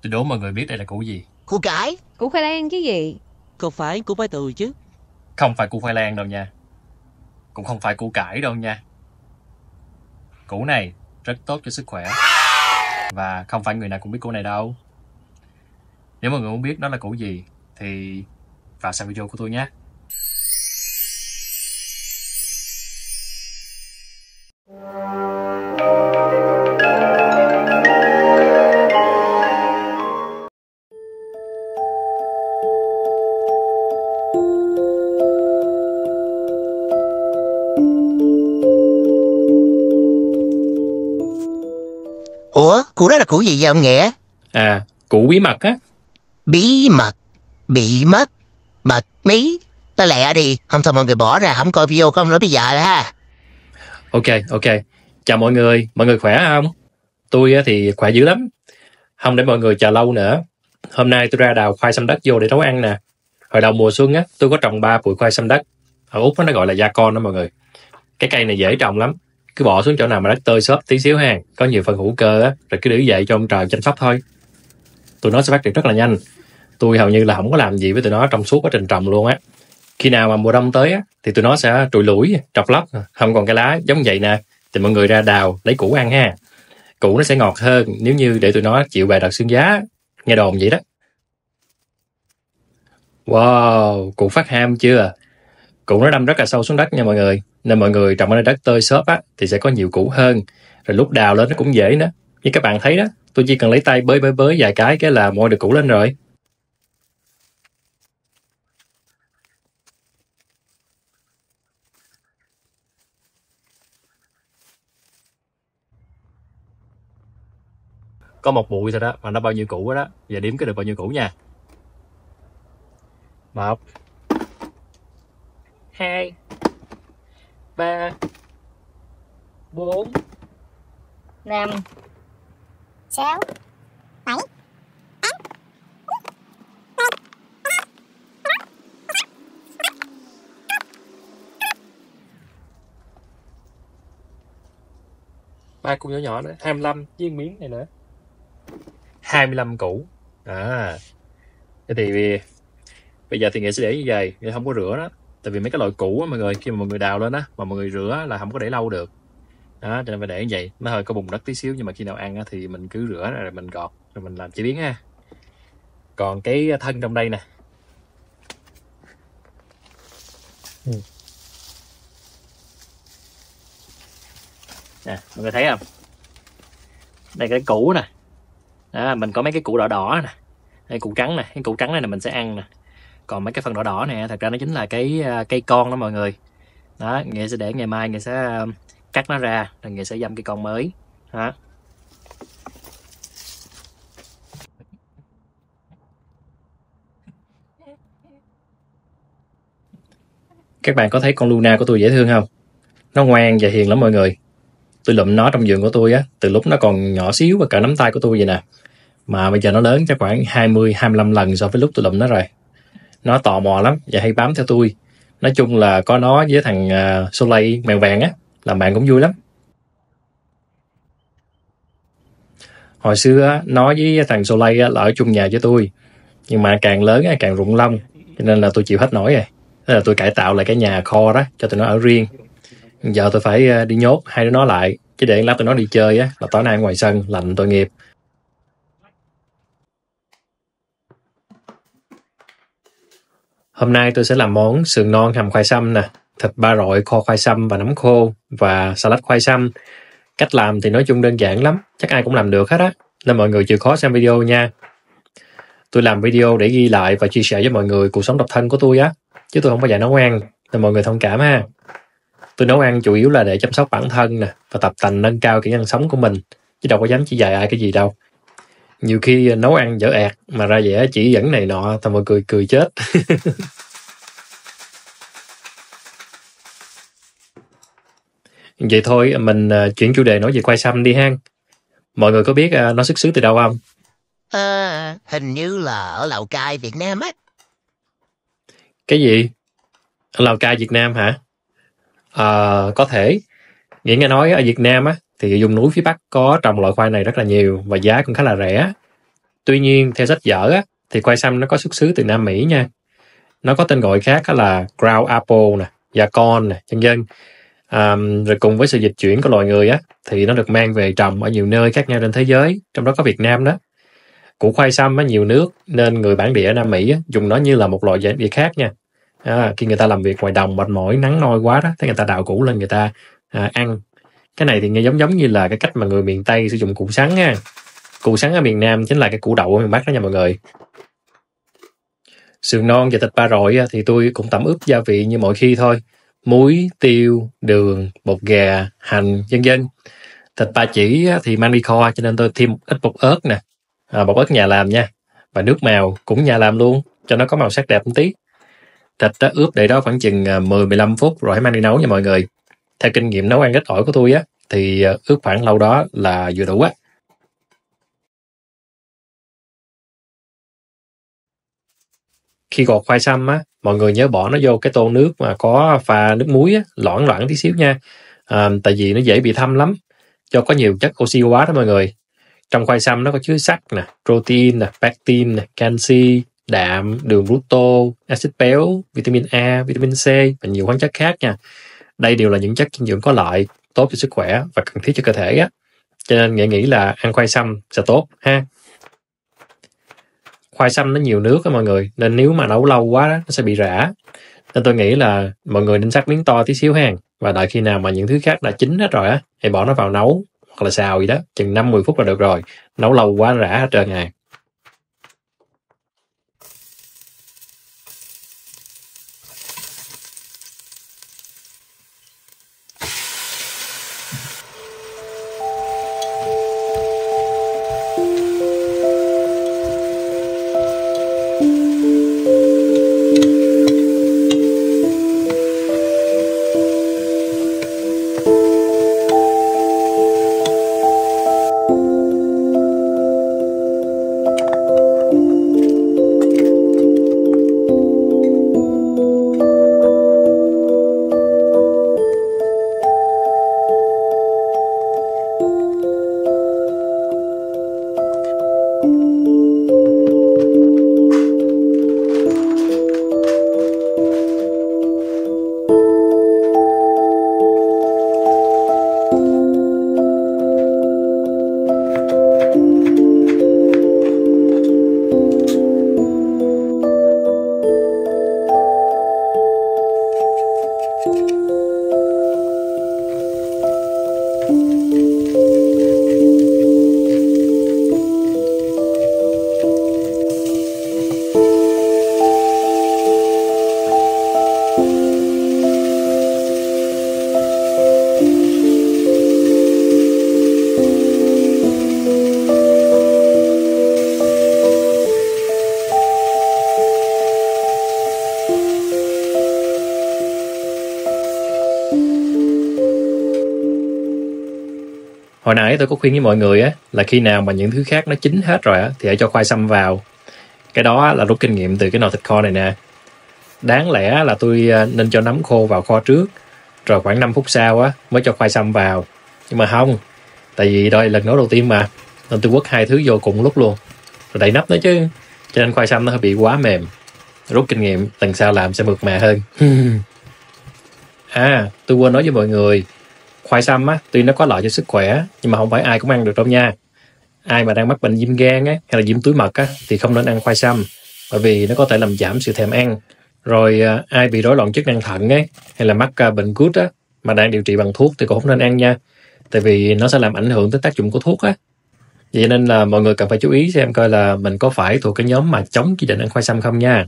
Tôi đố mọi người biết đây là củ gì. Củ cải. Củ khoai lang chứ gì. Không phải củ khoai tây chứ. Không phải củ khoai lang đâu nha. Cũng không phải củ cải đâu nha. Củ này rất tốt cho sức khỏe. Và không phải người nào cũng biết củ này đâu. Nếu mọi người muốn biết đó là củ gì thì vào xem video của tôi nhé. Ủa, củ đó là củ gì vậy ông Nghĩa? À, củ bí mật á. Bí mật. Bị mất. Mật mí. Ta lẹ đi, không thôi mọi người bỏ ra, không coi video không nữa bây giờ ha. Ok. Chào mọi người khỏe không? Tôi thì khỏe dữ lắm. Không để mọi người chờ lâu nữa. Hôm nay tôi ra đào khoai sâm đất vô để nấu ăn nè. Hồi đầu mùa xuân á, tôi có trồng 3 bụi khoai sâm đất. Ở Úc nó gọi là gia con đó mọi người. Cái cây này dễ trồng lắm. Cứ bỏ xuống chỗ nào mà đất tơi xốp tí xíu ha, có nhiều phần hữu cơ á, rồi cứ để vậy cho ông trời chăm sóc thôi. Tụi nó sẽ phát triển rất là nhanh. Tôi hầu như là không có làm gì với tụi nó trong suốt quá trình trồng luôn á. Khi nào mà mùa đông tới á, thì tụi nó sẽ trụi lủi, trọc lóc, không còn cái lá giống vậy nè. Thì mọi người ra đào lấy củ ăn ha. Củ nó sẽ ngọt hơn nếu như để tụi nó chịu bài đợt xương giá. Nghe đồn vậy đó. Wow, củ phát ham chưa? Củ nó đâm rất là sâu xuống đất nha mọi người. Nên mọi người trồng ở nơi đất tơi xốp á thì sẽ có nhiều củ hơn. Rồi lúc đào lên nó cũng dễ nữa. Như các bạn thấy đó, tôi chỉ cần lấy tay bới vài cái là moi được củ lên rồi. Có một bụi thôi đó, mà nó bao nhiêu củ đó. Giờ đếm cái được bao nhiêu củ nha. 1 2 3 4 5 6 7 3 củ nhỏ nhỏ nữa, 25 viên miếng này nữa. 25 củ. Thế thì bây giờ thì Nghĩa sẽ để như vậy, Nghĩa không có rửa đó. Tại vì mấy cái loại củ á mọi người, khi mà mọi người đào lên á, mà mọi người rửa là không có để lâu được. Đó, cho nên phải để như vậy. Nó hơi có bùn đất tí xíu, nhưng mà khi nào ăn á, thì mình cứ rửa rồi mình gọt, rồi mình làm chế biến ha. Còn cái thân trong đây nè. Nè, mọi người thấy không? Đây cái củ nè. Đó, mình có mấy cái củ đỏ đỏ nè. Đây củ trắng nè, cái củ trắng này là mình sẽ ăn nè. Còn mấy cái phần đỏ đỏ này thật ra nó chính là cái cây con đó mọi người. Đó, Nghĩa sẽ để ngày mai Nghĩa sẽ cắt nó ra, rồi Nghĩa sẽ dăm cây con mới. Đó. Các bạn có thấy con Luna của tôi dễ thương không? Nó ngoan và hiền lắm mọi người. Tôi lụm nó trong vườn của tôi á, từ lúc nó còn nhỏ xíu và cỡ nắm tay của tôi vậy nè. Mà bây giờ nó lớn chắc khoảng 20-25 lần so với lúc tôi lụm nó rồi. Nó tò mò lắm và hay bám theo tôi. Nói chung là có nó với thằng Soleil mèo vàng á, làm bạn cũng vui lắm. Hồi xưa á, nó với thằng Soleil á, là ở chung nhà với tôi. Nhưng mà càng lớn á, càng rụng lông. Cho nên là tôi chịu hết nổi rồi. Thế là tôi cải tạo lại cái nhà kho đó cho tụi nó ở riêng. Giờ tôi phải đi nhốt hai đứa nó lại. Chứ để lát tụi nó đi chơi á, là tối nay ở ngoài sân, lạnh tội nghiệp. Hôm nay tôi sẽ làm món sườn non hầm khoai sâm nè, thịt ba rọi kho khoai sâm và nấm khô và salad khoai sâm. Cách làm thì nói chung đơn giản lắm, chắc ai cũng làm được hết á, nên mọi người chịu khó xem video nha. Tôi làm video để ghi lại và chia sẻ với mọi người cuộc sống độc thân của tôi á, chứ tôi không bao giờ nấu ăn, nên mọi người thông cảm ha. Tôi nấu ăn chủ yếu là để chăm sóc bản thân nè và tập tành nâng cao kỹ năng sống của mình, chứ đâu có dám chỉ dạy ai cái gì đâu. Nhiều khi nấu ăn dở ẹt mà ra vẻ chỉ dẫn này nọ, tao mọi người cười chết. Vậy thôi mình chuyển chủ đề nói về khoai sâm đi ha. Mọi người có biết nó xuất xứ từ đâu không? Hình như là ở Lào Cai, Việt Nam á. Cái gì? Ở Lào Cai, Việt Nam hả? Có thể. Nghĩa nghe nói ở Việt Nam á thì vùng núi phía Bắc có trồng loại khoai này rất là nhiều và giá cũng khá là rẻ. Tuy nhiên, theo sách vở á, thì khoai săm nó có xuất xứ từ Nam Mỹ nha. Nó có tên gọi khác là ground apple nè, yacon nè, vân vân. Rồi cùng với sự dịch chuyển của loài người á, thì nó được mang về trồng ở nhiều nơi khác nhau trên thế giới, trong đó có Việt Nam đó. Củ khoai săm á, nhiều nước nên người bản địa ở Nam Mỹ á, dùng nó như là một loại gia vị khác nha. Khi người ta làm việc ngoài đồng mệt mỏi nắng nôi quá đó, thế người ta đào củ lên người ta ăn. Cái này thì nghe giống như là cái cách mà người miền Tây sử dụng củ sắn nha. Củ sắn ở miền Nam chính là cái củ đậu ở miền Bắc đó nha mọi người. Sườn non và thịt ba rọi á, thì tôi cũng tẩm ướp gia vị như mọi khi thôi. Muối, tiêu, đường, bột gà, hành, vân vân. Thịt ba chỉ á, thì mang đi kho cho nên tôi thêm ít bột ớt nè. Bột ớt nhà làm nha. Và nước màu cũng nhà làm luôn, cho nó có màu sắc đẹp một tí. Thịt đó ướp để đó khoảng chừng 10-15 phút rồi hãy mang đi nấu nha mọi người. Theo kinh nghiệm nấu ăn ít ỏi của tôi á, thì ướp khoảng lâu đó là vừa đủ á. Khi gọt khoai săm á, mọi người nhớ bỏ nó vô cái tô nước mà có pha nước muối á, loãng loãng tí xíu nha. Tại vì nó dễ bị thâm lắm, do có nhiều chất oxy hóa đó mọi người. Trong khoai săm nó có chứa sắt nè, protein nè, pectin nè, canxi, đạm, đường fructose, axit béo, vitamin A, vitamin C và nhiều khoáng chất khác nha. Đây đều là những chất dinh dưỡng có lợi, tốt cho sức khỏe và cần thiết cho cơ thể á. Cho nên nghĩ là ăn khoai săm sẽ tốt ha. Khoai săm nó nhiều nước á mọi người, nên nếu mà nấu lâu quá đó, nó sẽ bị rã. Nên tôi nghĩ là mọi người nên cắt miếng to tí xíu ha. Và đợi khi nào mà những thứ khác đã chín hết rồi á, thì bỏ nó vào nấu hoặc là xào gì đó, chừng 5-10 phút là được rồi. Nấu lâu quá rã hết trơn à. Hồi nãy tôi có khuyên với mọi người á, là khi nào mà những thứ khác nó chín hết rồi á, thì hãy cho khoai săm vào. Cái đó là rút kinh nghiệm từ cái nồi thịt kho này nè. Đáng lẽ là tôi nên cho nấm khô vào kho trước, rồi khoảng 5 phút sau á mới cho khoai săm vào. Nhưng mà không, tại vì đây là lần nấu đầu tiên mà, nên tôi quất hai thứ vô cùng lúc luôn, rồi đậy nắp nữa chứ, cho nên khoai săm nó bị quá mềm. Rút kinh nghiệm, lần sau làm sẽ mượt mà hơn. Tôi quên nói với mọi người, khoai săm á, tuy nó có lợi cho sức khỏe, nhưng mà không phải ai cũng ăn được đâu nha. Ai mà đang mắc bệnh viêm gan á, hay là viêm túi mật á, thì không nên ăn khoai săm, bởi vì nó có thể làm giảm sự thèm ăn. Rồi ai bị rối loạn chức năng thận ấy, hay là mắc bệnh gút á, mà đang điều trị bằng thuốc thì cũng không nên ăn nha, tại vì nó sẽ làm ảnh hưởng tới tác dụng của thuốc á. Vậy nên là mọi người cần phải chú ý xem coi là mình có phải thuộc cái nhóm mà chống chỉ định ăn khoai săm không nha.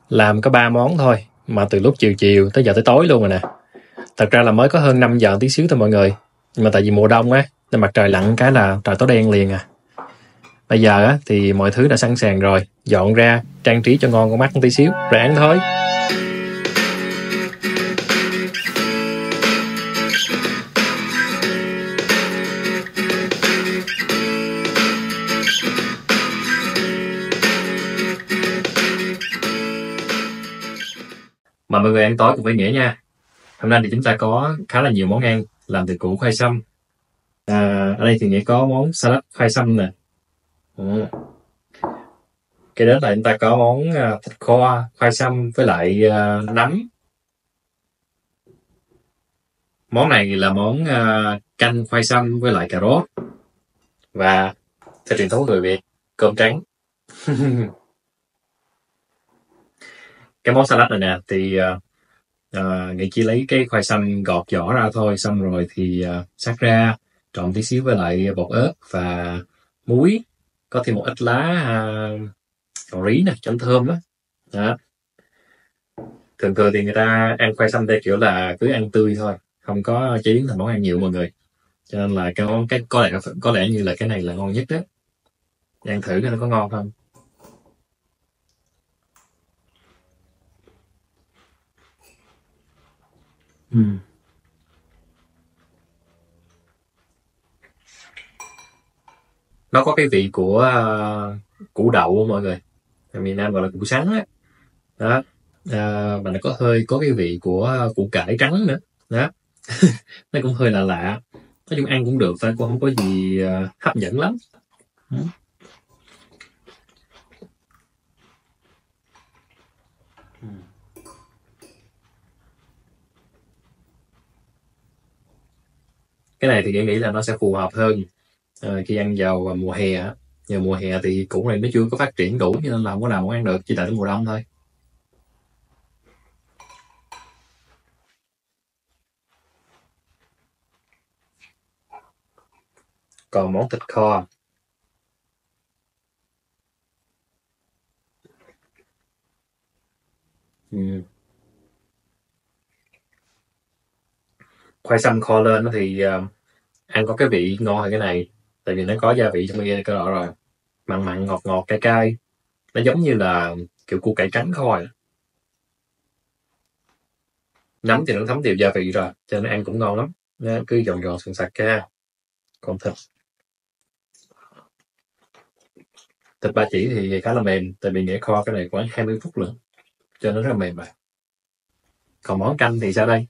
Làm có 3 món thôi, mà từ lúc chiều tới giờ tới tối luôn rồi nè. Thật ra là mới có hơn 5 giờ tí xíu thôi mọi người. Nhưng mà tại vì mùa đông á, nên mặt trời lặn cái là trời tối đen liền à. Bây giờ á, thì mọi thứ đã sẵn sàng rồi. Dọn ra, trang trí cho ngon con mắt tí xíu, rồi ăn thôi. Mời mọi người ăn tối cùng với Nghĩa nha. Hôm nay thì chúng ta có khá là nhiều món ăn làm từ củ khoai sâm. Ở đây thì Nghĩa có món salad khoai sâm nè. Cái đó là chúng ta có món thịt kho khoai sâm với lại nấm. Món này là món canh khoai sâm với lại cà rốt. Và theo truyền thống người Việt, cơm trắng. Cái món salad này nè thì Nghĩa chỉ lấy cái khoai sâm gọt vỏ ra thôi, xong rồi thì xắt ra, trộn tí xíu với lại bột ớt và muối, có thêm một ít lá cà rí nè, cho thơm đó. Thường thì người ta ăn khoai sâm theo kiểu là cứ ăn tươi thôi, không có chế biến thành món ăn nhiều mọi người, cho nên là cái có lẽ như là cái này là ngon nhất đó. Ăn thử coi nó có ngon không. Nó có cái vị của củ đậu mọi người, ở miền Nam gọi là củ sắn á đó. Mà nó có cái vị của củ cải trắng nữa đó. Nó cũng hơi là lạ, nói chung ăn cũng được thôi, cũng không có gì hấp dẫn lắm. Cái này thì nghĩ là nó sẽ phù hợp hơn khi ăn vào mùa hè á. Giờ mùa hè thì củ này nó chưa có phát triển đủ, cho nên là không có nào cũng ăn được, chỉ đợi đến mùa đông thôi. Còn món thịt kho khoai sâm kho lên nó thì ăn có cái vị ngon hơn cái này, tại vì nó có gia vị trong cái đó rồi, mặn mặn ngọt ngọt cay cay, nó giống như là kiểu củ cải trắng kho. Nấm thì nó thấm đều gia vị rồi, cho nên ăn cũng ngon lắm. Nó cứ giòn giòn sườn sạc ra. Còn thịt ba chỉ thì khá là mềm, tại vì Nghĩa kho cái này khoảng 20 phút nữa, cho nó rất là mềm rồi. Còn món canh thì sao đây?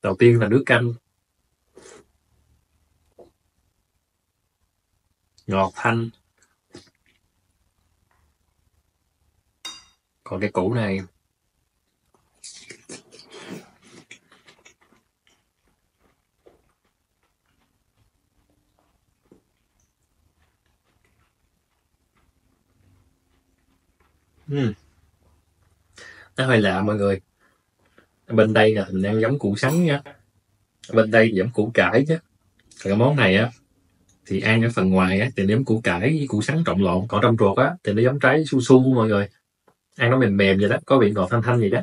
Đầu tiên là nước canh ngọt thanh. Còn cái củ này nó hơi lạ mọi người. Bên đây nè mình ăn giống củ sắn nha, bên đây giống củ cải chứ. Còn cái món này á thì ăn ở phần ngoài á thì nó giống củ cải với củ sắn trộn lộn, còn trong ruột á thì nó giống trái su su mọi người. Ăn nó mềm mềm vậy đó, có vị ngọt thanh thanh vậy đó.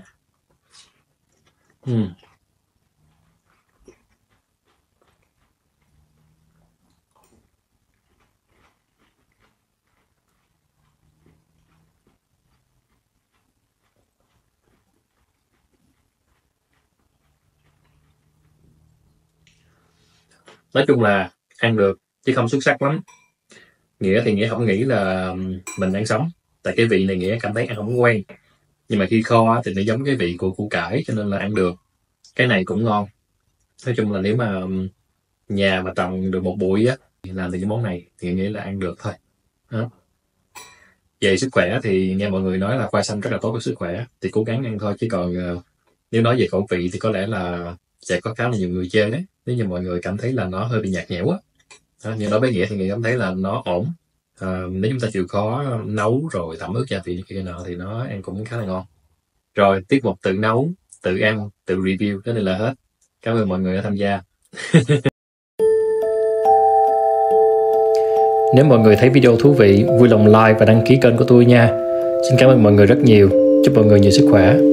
Nói chung là ăn được chứ không xuất sắc lắm. Nghĩa thì Nghĩa không nghĩ là mình ăn sống, tại cái vị này Nghĩa cảm thấy ăn không quen. Nhưng mà khi kho thì nó giống cái vị của củ cải, cho nên là ăn được. Cái này cũng ngon. Nói chung là nếu mà nhà mà trồng được một bụi á thì làm được cái món này thì Nghĩa là ăn được thôi đó. Về sức khỏe thì nghe mọi người nói là khoai sâm rất là tốt với sức khỏe, thì cố gắng ăn thôi, chứ còn nếu nói về khẩu vị thì có lẽ là sẽ có khá là nhiều người chê đấy, nếu như mọi người cảm thấy là nó hơi bị nhạt nhẽo á. Nhưng đối với Nghĩa thì Nghĩa cảm thấy là nó ổn. Nếu chúng ta chịu khó nấu rồi tẩm ướp gia vị kia nọ thì nó ăn cũng khá là ngon. Rồi tiết mục tự nấu, tự ăn, tự review, đó là hết. Cảm ơn mọi người đã tham gia. Nếu mọi người thấy video thú vị, vui lòng like và đăng ký kênh của tôi nha. Xin cảm ơn mọi người rất nhiều. Chúc mọi người nhiều sức khỏe.